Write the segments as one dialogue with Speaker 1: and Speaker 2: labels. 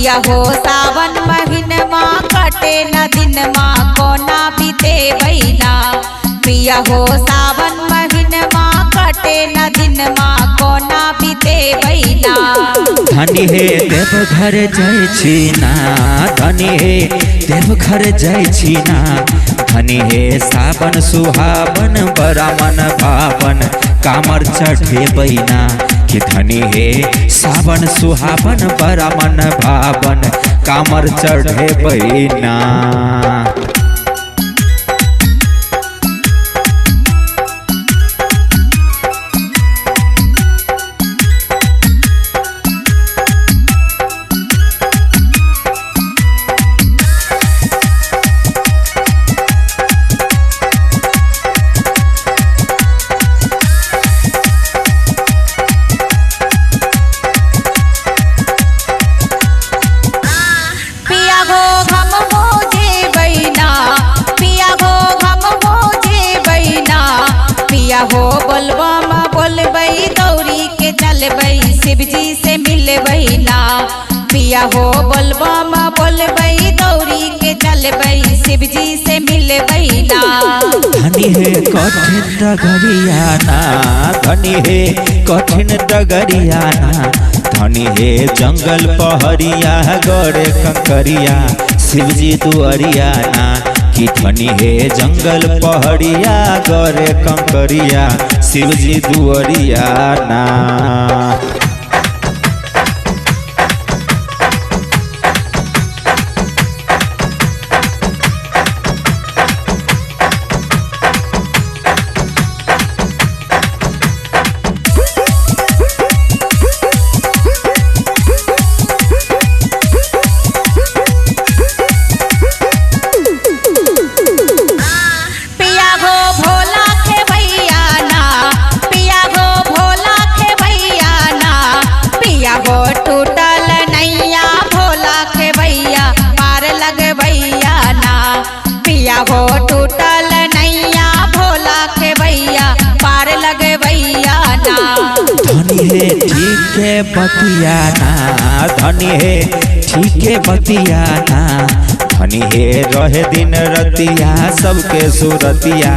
Speaker 1: पिया हो सावन महीनमा कटे न दिनमा कोना बीते बैना। पिया हो सावन महीनमा कटे न दिनमा कोना बीते बैना।
Speaker 2: धनी हे देवघर जाय छी ना, धनी हे देवघर जाय छी ना। धनी हे सावन सुहावन बड़ा मन भावन कामर चढ़े बैना। कि धनी हे सावन सुहावन बड़ा मन भावन कामर चढ़े बैना।
Speaker 1: हो बोलबम बोलबई दौड़ी के चलबई शिवजी से मिलबई ना। पिया हो बोलबम बोलबई दौड़ी के चलबई शिवजी से मिलबई ना।
Speaker 2: धनी हे कठिन डगरिया ना, धनी हे कठिन डगरिया ना। धनी हे जंगल पहरिया गड़े कंकरिया शिवजी दुआरिया ना। कि धनी हे जंगल पहड़िया गरे कंकरिया शिवजी दुआरिया ना।
Speaker 1: हो टूटल नैया भोला के भैया पार लगे भैया ना।
Speaker 2: धनी हे ठीक है बतिया ना, धनी हे ठीक है बतिया ना। धनी हे रहे दिन रतिया सबके सुरतिया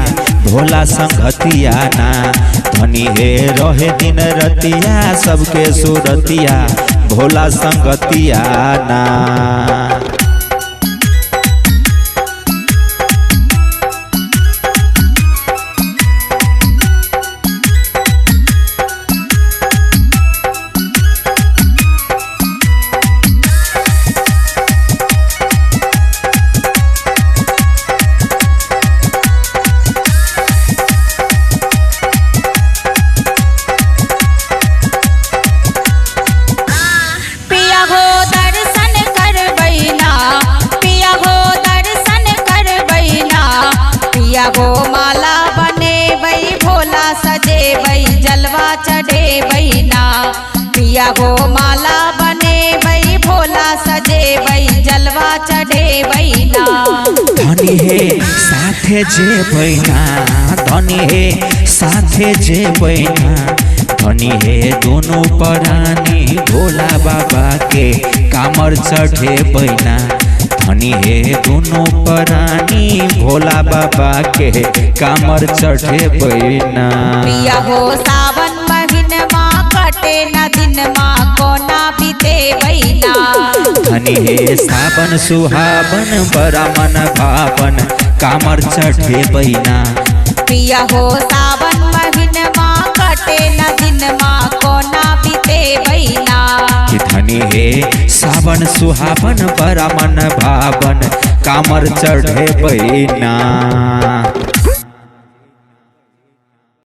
Speaker 2: भोला संगतिया ना। धनी हे रहे दिन रतिया सबके सुरतिया भोला संगतिया ना।
Speaker 1: हो माला बने बई भोला सजे बई जलवा चढ़े बई ना। पिया हो माला बने बई भोला सजे बई जलवा चढ़े बई ना।
Speaker 2: धनी हे साथे जे बैना, धनी हे साथे जे बैना। धनी हे दोनों प्राणी भोला बाबा के कामर चढ़े बैना। धनी हे दोनों प्राणी भोला बाबा के कामर चढ़े बैना।
Speaker 1: पिया हो सावन महीनमा कटे न दिनमा कोना बीते बैना।
Speaker 2: धनी हे सावन सुहावन बड़ा मन भावन कामर चढ़े बैना।
Speaker 1: पिया हो सावन महीनमा कटे न दिनमा कोना बीते बैना।
Speaker 2: कि धनी हे सावन सुहावन बड़ा मन भावन कामर चढ़े बैना।